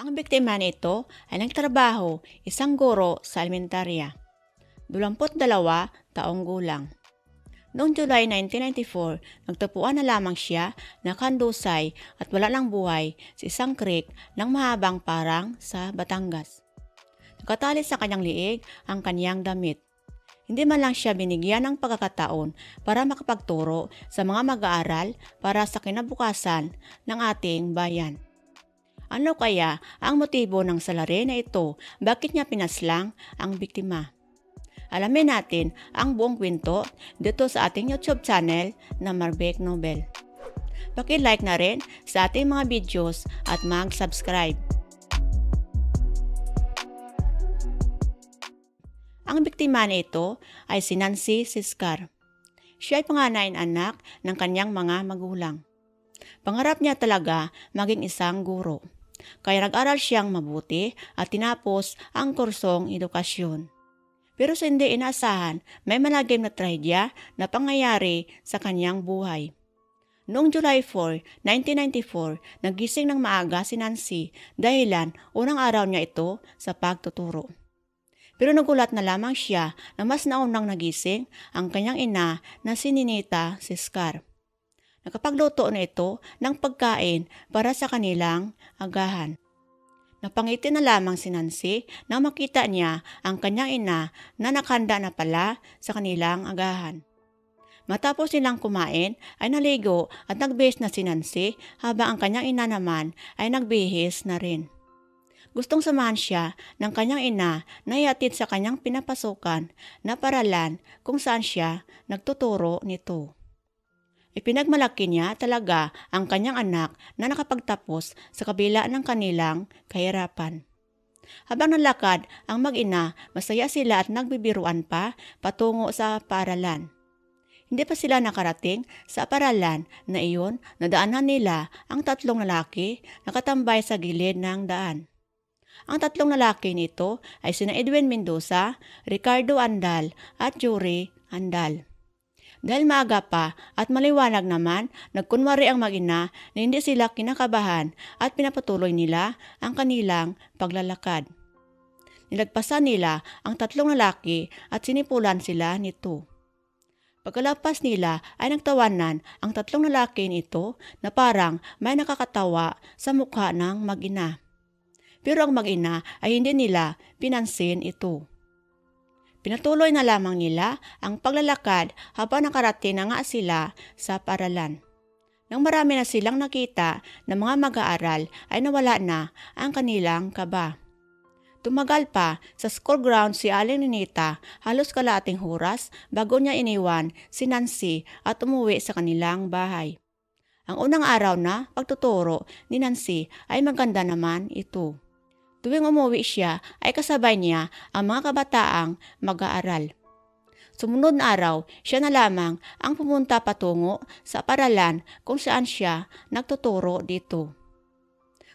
Ang biktima nito ay nagtrabaho isang guro sa elementarya. 22 taong gulang. Noong July 1994, nagtapuan na lamang siya na kandusay at wala ng buhay sa isang creek ng mahabang parang sa Batangas. Nakatali sa kanyang liig ang kanyang damit. Hindi man lang siya binigyan ng pagkakataon para makapagturo sa mga mag-aaral para sa kinabukasan ng ating bayan. Ano kaya ang motibo ng salarin na ito? Bakit niya pinaslang ang biktima? Alamin natin ang buong kwento dito sa ating YouTube channel na Marbec Nobel. Paki-like na rin sa ating mga videos at mag-subscribe. Ang biktima na ito ay si Nancy Siscar. Siya ay panganay na anak ng kanyang mga magulang. Pangarap niya talaga maging isang guro. Kaya nag-aral siyang mabuti at tinapos ang kursong edukasyon. Pero sa hindi inaasahan, may malagim na trahedya na pangyayari sa kanyang buhay. Noong July 4, 1994, nagising ng maaga si Nancy dahilan unang araw niya ito sa pagtuturo. Pero nagulat na lamang siya na mas naunang nagising ang kanyang ina na si Ninita Siscar. Nakapagluto na ito ng pagkain para sa kanilang agahan. Napangiti na lamang si Nancy nang makita niya ang kanyang ina na nakahanda na pala sa kanilang agahan. Matapos nilang kumain ay naligo at nagbihis na si Nancy habang ang kanyang ina naman ay nagbihis na rin. Gustong samahan siya ng kanyang ina na ihatid sa kanyang pinapasukan na paralan kung saan siya nagtuturo nito. Ipinagmalaki niya talaga ang kanyang anak na nakapagtapos sa kabila ng kanilang kahirapan. Habang nalakad ang mag-ina, masaya sila at nagbibiruan pa patungo sa paaralan. Hindi pa sila nakarating sa paaralan na iyon, nadaanan nila ang tatlong lalaki na katambay sa gilid ng daan. Ang tatlong lalaki nito ay sina Edwin Mendoza, Ricardo Andal at Yuri Andal. Dahil maaga pa at maliwanag naman, nagkunwari ang mag-ina na hindi sila kinakabahan at pinapatuloy nila ang kanilang paglalakad. Nilagpasan nila ang tatlong lalaki at sinipulan sila nito. Pagkalapas nila ay nagtawanan ang tatlong lalaki nito na parang may nakakatawa sa mukha ng mag-ina. Pero ang mag-ina ay hindi nila pinansin ito. Pinatuloy na lamang nila ang paglalakad habang nakarating na nga sila sa paaralan. Nang marami na silang nakita na mga mag-aaral ay nawala na ang kanilang kaba. Tumagal pa sa school ground si Aling Ninita halos kalahating oras bago niya iniwan si Nancy at umuwi sa kanilang bahay. Ang unang araw na pagtuturo ni Nancy ay maganda naman ito. Tuwing umuwi siya ay kasabay niya ang mga kabataang mag-aaral. Sumunod na araw, siya na lamang ang pumunta patungo sa paaralan kung saan siya nagtuturo dito.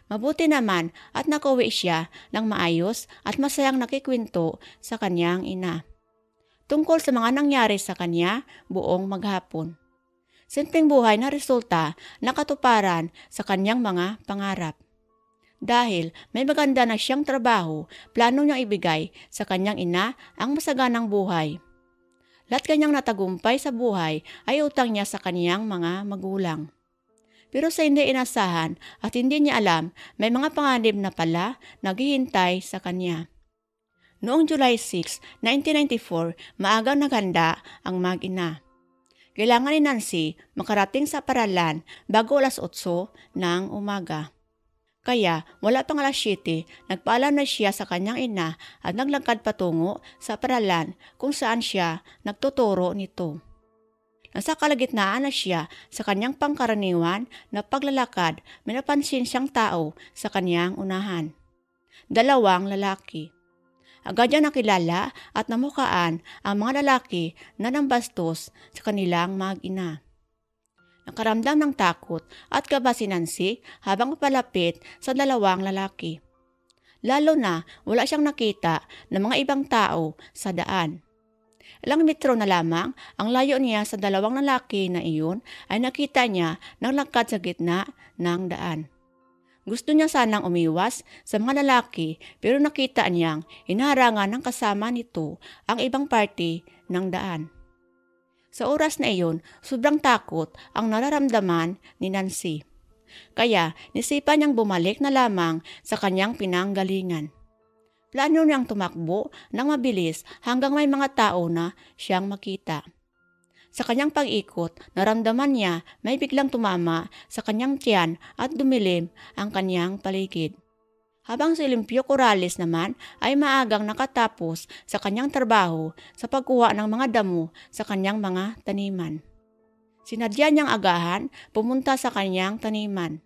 Mabuti naman at nakauwi siya ng maayos at masayang nakikwento sa kanyang ina. Tungkol sa mga nangyari sa kanya buong maghapon. Simpleng buhay na resulta ng katuparan sa kanyang mga pangarap. Dahil may maganda na siyang trabaho, plano niyang ibigay sa kanyang ina ang masaganang buhay. Lahat kanyang natagumpay sa buhay ay utang niya sa kanyang mga magulang. Pero sa hindi inasahan at hindi niya alam, may mga panganib na pala naghihintay sa kanya. Noong July 6, 1994, maagang naghanda ang mag-ina. Kailangan ni Nancy makarating sa paaralan bago alas 8 ng umaga. Kaya wala pang alas 7, nagpaalam na siya sa kanyang ina at naglakad patungo sa paaralan kung saan siya nagtuturo nito. Nasa kalagitnaan na siya sa kanyang pangkaraniwan na paglalakad, may napansin siyang tao sa kanyang unahan. 2 lalaki. Agad niya nakilala at namukaan ang mga lalaki na nambastos sa kanilang mag-ina. Nakaramdam ng takot at kaba si Nancy habang papalapit sa 2 lalaki. Lalo na wala siyang nakita ng mga ibang tao sa daan. Ilang metro na lamang ang layo niya sa 2 lalaki na iyon ay nakita niya naglakad sa gitna ng daan. Gusto niya sanang umiwas sa mga lalaki pero nakita niyang hinaharangan ng kasama nito ang ibang parte ng daan. Sa oras na iyon, sobrang takot ang nararamdaman ni Nancy. Kaya nisipan niyang bumalik na lamang sa kanyang pinanggalingan. Plano niyang tumakbo ng mabilis hanggang may mga tao na siyang makita. Sa kanyang pag-ikot, naramdaman niya may biglang tumama sa kanyang tiyan at dumilim ang kanyang paligid. Habang si Olimpio Corrales naman ay maagang nakatapos sa kanyang trabaho sa pagkuha ng mga damo sa kanyang mga taniman. Sinadya niyang agahan pumunta sa kanyang taniman.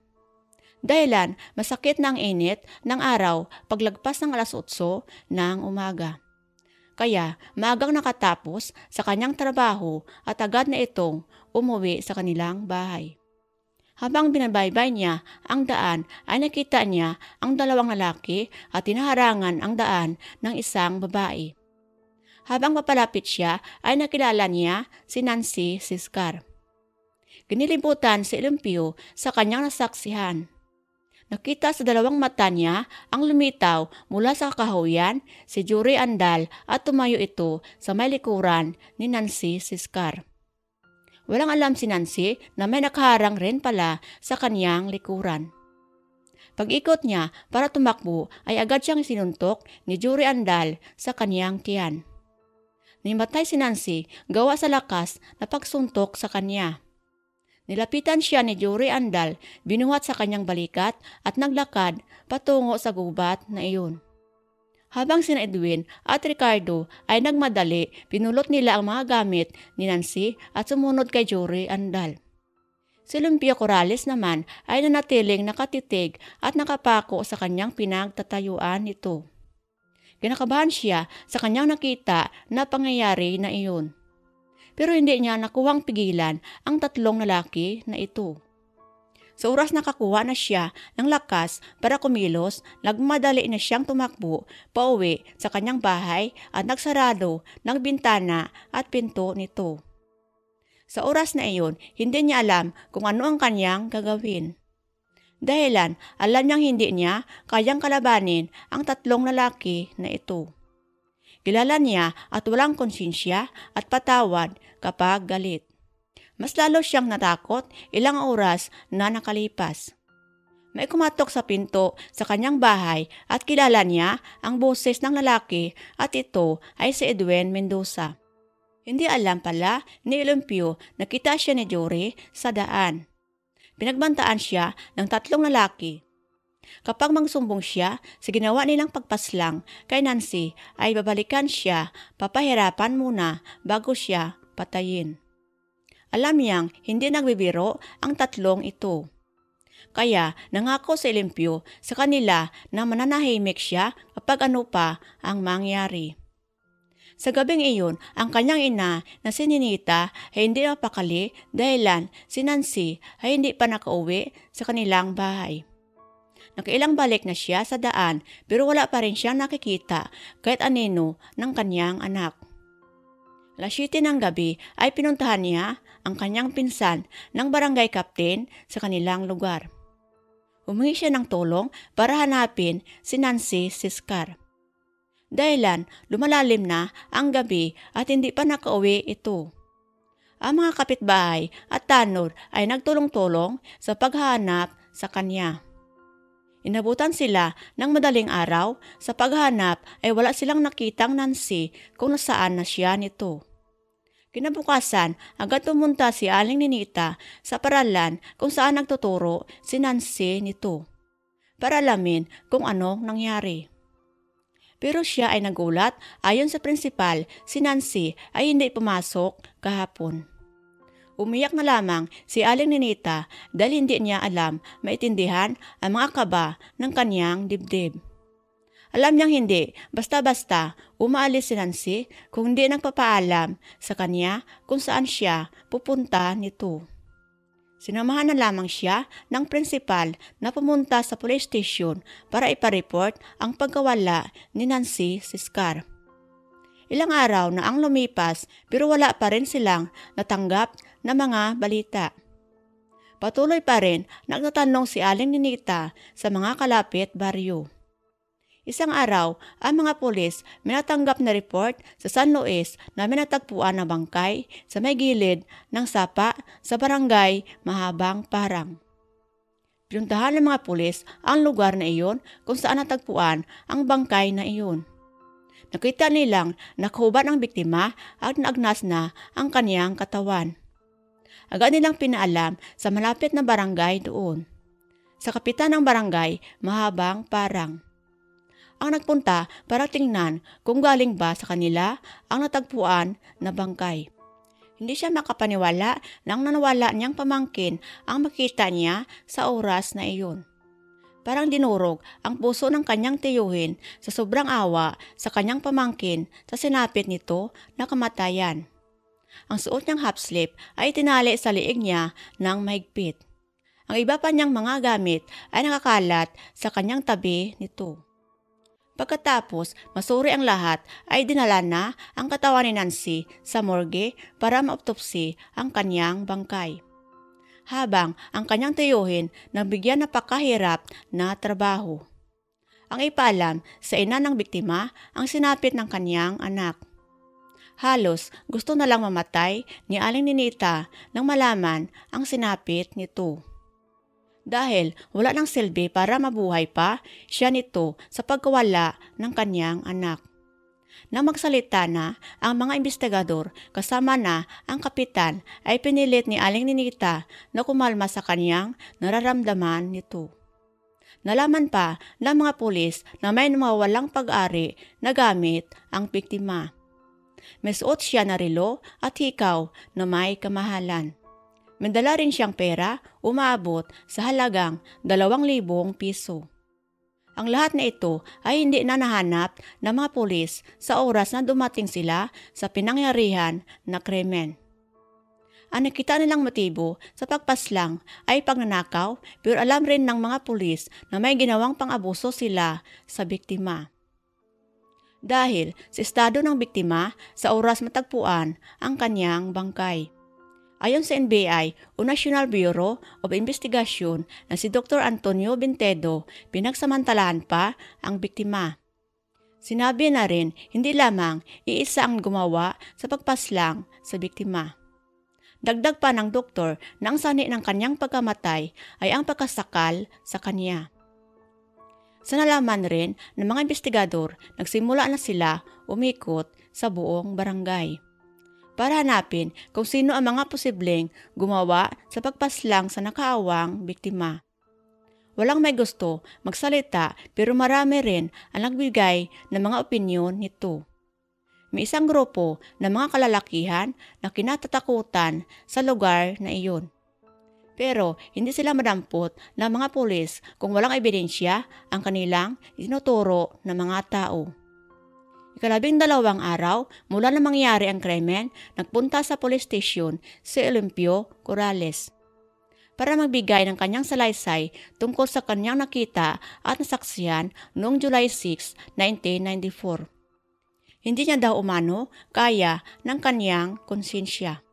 Dahilan masakit na ang init ng araw paglagpas ng alas 8 ng umaga. Kaya maagang nakatapos sa kanyang trabaho at agad na itong umuwi sa kanilang bahay. Habang binabaybay niya ang daan ay nakita niya ang dalawang lalaki at hinaharangan ang daan ng isang babae. Habang papalapit siya ay nakilala niya si Nancy Siscar. Ginilibutan si Olimpio sa kanyang nasaksihan. Nakita sa dalawang mata niya ang lumitaw mula sa kahuyan si Jory Andal at tumayo ito sa may likuran ni Nancy Siscar. Walang alam si Nancy na may nakaharang rin pala sa kanyang likuran. Pag-ikot niya para tumakbo ay agad siyang sinuntok ni Jory Andal sa kanyang tiyan. Nimatay si Nancy gawa sa lakas na pagsuntok sa kanya. Nilapitan siya ni Jory Andal, binuhat sa kanyang balikat at naglakad patungo sa gubat na iyon. Habang sina Edwin at Ricardo ay nagmadali, pinulot nila ang mga gamit ni Nancy at sumunod kay Jory Andal. Si Olimpio Corrales naman ay nanatiling nakatitig at nakapako sa kanyang pinagtatayuan nito. Kinakabahan siya sa kanyang nakita na pangyayari na iyon. Pero hindi niya nakuhang pigilan ang tatlong lalaki na ito. Sa oras nakakuha na siya ng lakas para kumilos, nagmadali na siyang tumakbo pauwi sa kanyang bahay at nagsarado ng bintana at pinto nito. Sa oras na iyon, hindi niya alam kung ano ang kanyang gagawin. Dahilan, alam niyang hindi niya kayang kalabanin ang tatlong lalaki na ito. Kilala niya at walang konsensya at patawad kapag galit. Mas lalo siyang natakot ilang oras na nakalipas. May kumatok sa pinto sa kanyang bahay at kilala niya ang boses ng lalaki at ito ay si Edwin Mendoza. Hindi alam pala ni Olimpio na kita siya ni Jory sa daan. Pinagbantaan siya ng tatlong lalaki. Kapag mangsumbong siya sa ginawa nilang pagpaslang kay Nancy ay babalikan siya, papahirapan muna bago siya patayin. Alam niyang hindi nagbibiro ang tatlong ito. Kaya nangako si Olimpio sa kanila na mananahimik siya kapag ano pa ang mangyari. Sa gabing iyon, ang kanyang ina na si Ninita ay hindi mapakali dahilan si Nancy ay hindi pa nakauwi sa kanilang bahay. Nakailang balik na siya sa daan pero wala pa rin siyang nakikita kahit anino ng kanyang anak. Alas 7 ng gabi ay pinuntahan niya ang kanyang pinsan ng barangay captain sa kanilang lugar. Humingi siya ng tulong para hanapin si Nancy Siscar. Dahilan lumalalim na ang gabi at hindi pa nakauwi ito. Ang mga kapitbahay at tanod ay nagtulong-tulong sa paghahanap sa kanya. Inabutan sila ng madaling araw, sa paghanap ay wala silang nakitang Nancy kung nasaan na siya nito. Kinabukasan, agad pumunta si Aling Ninita sa paralan kung saan nagtuturo si Nancy nito para alamin kung anong nangyari. Pero siya ay nagulat, ayon sa prinsipal, si Nancy ay hindi pumasok kahapon. Umiyak na lamang si Aling Ninita dahil hindi niya alam maintindihan ang mga kaba ng kanyang dibdib. Alam niyang hindi basta-basta umaalis si Nancy kung hindi nagpapaalam sa kanya kung saan siya pupunta nito. Sinamahan na lamang siya ng prinsipal na pumunta sa police station para ipareport ang pagkawala ni Nancy Siscar. Ilang araw na ang lumipas pero wala pa rin silang natanggap na mga balita. Patuloy pa rin nagtatanong si Aling Ninita sa mga kalapit baryo. Isang araw, ang mga pulis may natanggap na report sa San Luis na may natagpuan na bangkay sa may gilid ng sapa sa barangay Mahabang Parang. Pinuntahan ng mga pulis ang lugar na iyon kung saan natagpuan ang bangkay na iyon. Nakita nilang nakahubad ang biktima at naagnas na ang kaniyang katawan. Agad nilang pinaalam sa malapit na barangay doon. Sa kapitan ng barangay, Mahabang Parang. Ang nagpunta para tingnan kung galing ba sa kanila ang natagpuan na bangkay. Hindi siya makapaniwala nang nanawala niyang pamangkin ang makita niya sa oras na iyon. Parang dinurog ang puso ng kanyang tiyuhin sa sobrang awa sa kanyang pamangkin sa sinapit nito na kamatayan. Ang suot niyang half sleeve ay tinali sa liig niya ng mahigpit. Ang iba pa niyang mga gamit ay nakakalat sa kanyang tabi nito. Pagkatapos masuri ang lahat ay dinala na ang katawan ni Nancy sa morgue para ma-autopsy ang kanyang bangkay. Habang ang kanyang tiyuhin nabigyan na pakahirap na trabaho. Ang ipaalam sa ina ng biktima ang sinapit ng kanyang anak. Halos gusto na lang mamatay ni Aling Ninita nang malaman ang sinapit nito. Dahil wala nang silbi para mabuhay pa siya nito sa pagkawala ng kanyang anak. Nang magsalita na ang mga investigador kasama na ang kapitan ay pinilit ni Aling Ninita na kumalma sa kanyang nararamdaman nito. Nalaman pa ng mga pulis na may mawalang pag-ari na gamit ang biktima. May suot siya na relo at hikaw na may kamahalan. May dala rin siyang pera umaabot sa halagang 2,000 piso. Ang lahat na ito ay hindi na nahanap ng mga pulis sa oras na dumating sila sa pinangyarihan na krimen. Ang nakita nilang motibo sa pagpaslang ay pagnanakaw pero alam rin ng mga pulis na may ginawang pang-abuso sila sa biktima. Dahil sa estado ng biktima sa oras matagpuan ang kanyang bangkay. Ayon sa NBI o National Bureau of Investigation na si Dr. Antonio Bintedo, pinagsamantalahan pa ang biktima. Sinabi na rin hindi lamang iisa ang gumawa sa pagpaslang sa biktima. Dagdag pa ng doktor na ang sani ng kanyang pagkamatay ay ang pagkasakal sa kanya. Sa nalaman rin ng mga investigador, nagsimula na sila umikot sa buong barangay para hanapin kung sino ang mga posibleng gumawa sa pagpaslang sa nakaawang biktima. Walang may gusto magsalita pero marami rin ang nagbigay ng mga opinyon nito. May isang grupo ng mga kalalakihan na kinatatakutan sa lugar na iyon. Pero hindi sila madampot ng mga pulis kung walang ebidensya ang kanilang itinuturo ng mga tao. 12 araw mula na mangyari ang krimen, nagpunta sa police station si Olimpio Corrales para magbigay ng kanyang salaysay tungkol sa kanyang nakita at nasaksihan noong July 6, 1994. Hindi niya daw umano kaya ng kanyang konsensya.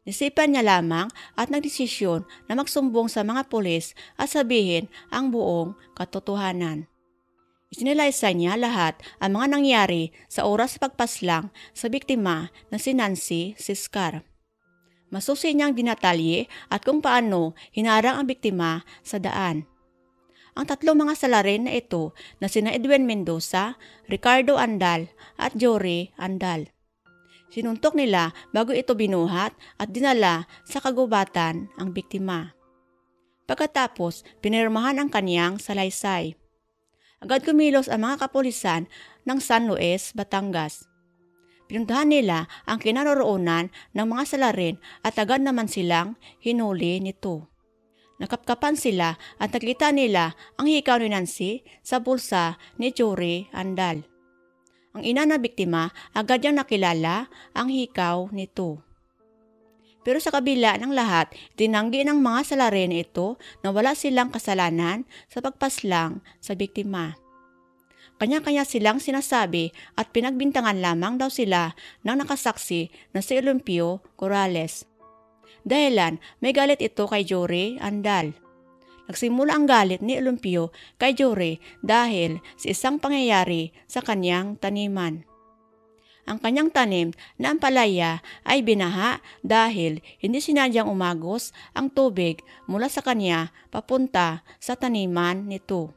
Nisipan niya lamang at nagdesisyon na magsumbong sa mga pulis at sabihin ang buong katotohanan. Isinilaysay niya lahat ang mga nangyari sa oras pagpaslang sa biktima na si Nancy Siscar. Masusi niyang dinatalye at kung paano hinarang ang biktima sa daan. Ang tatlong mga salarin na ito na sina Edwin Mendoza, Ricardo Andal at Jory Andal. Sinuntok nila bago ito binuhat at dinala sa kagubatan ang biktima. Pagkatapos, pinirmahan ang kaniyang salaysay. Agad kumilos ang mga kapulisan ng San Luis, Batangas. Pinuntahan nila ang kinaroroonan ng mga salarin at agad naman silang hinuli nito. Nakapkapan sila at nakita nila ang hikaw ni Nancy sa bulsa ni Jory Andal. Ang ina na biktima agad niyang nakilala ang hikaw nito. Pero sa kabila ng lahat, tinanggi ng mga salarin ito na wala silang kasalanan sa pagpaslang sa biktima. Kanya-kanya silang sinasabi at pinagbintangan lamang daw sila ng nakasaksi na si Olimpio Corrales. Dahilan, may galit ito kay Jory Andal. Nagsimula ang galit ni Olympio kay Jory dahil sa isang pangyayari sa kanyang taniman. Ang kanyang tanim na ampalaya ay binaha dahil hindi sinadyang umagos ang tubig mula sa kanya papunta sa taniman nito.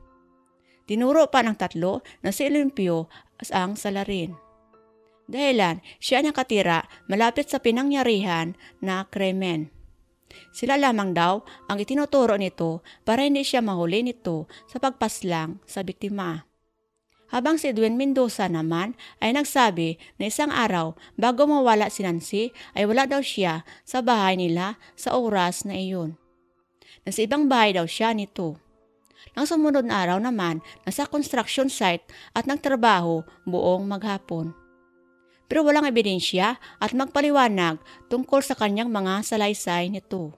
Tinuro pa ng tatlo na si Olympio ang salarin. Dahilan, siya nakatira malapit sa pinangyarihan na krimen. Sila lamang daw ang itinuturo nito para hindi siya mahuli nito sa pagpaslang sa biktima. Habang si Edwin Mendoza naman ay nagsabi na isang araw bago mawala si Nancy ay wala daw siya sa bahay nila sa oras na iyon. Nasa ibang bahay daw siya nito. Nang sumunod na araw naman, nasa construction site at nagtrabaho buong maghapon. Pero walang ebidensya at magpaliwanag tungkol sa kanyang mga salaysay nito.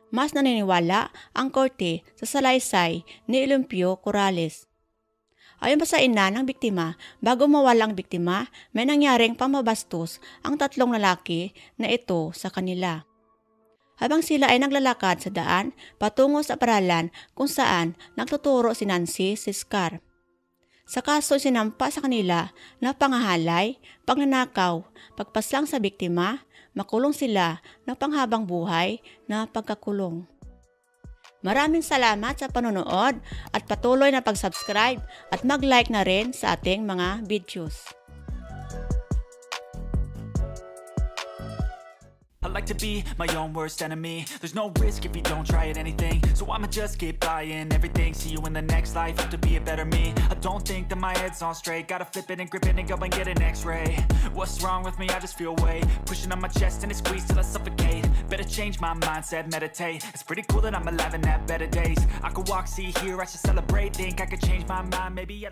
Mas naniniwala ang korte sa salaysay ni Olympio Corrales. Ayon pa sa ina ng biktima, bago mawala ang biktima, may nangyaring pamabastos ang tatlong lalaki na ito sa kanila. Habang sila ay naglalakad sa daan patungo sa paralan kung saan nagtuturo si Nancy Siscar. Sa kaso sinampa sa kanila na pangahalay, pagnanakaw, pagpaslang sa biktima, makulong sila na panghabang buhay na pagkakulong. Maraming salamat sa panonood at patuloy na pag-subscribe at mag-like na rin sa ating mga videos. I like to be my own worst enemy. There's no risk if you don't try at anything, so I'ma just keep buying everything. See you in the next life, have to be a better me. I don't think that my head's on straight. Gotta flip it and grip it and go and get an x-ray. What's wrong with me? I just feel weight pushing on my chest and it squeezes till I suffocate. Better change my mindset, meditate. It's pretty cool that I'm alive and have better days. I could walk, see, hear, I should celebrate. Think I could change my mind, maybe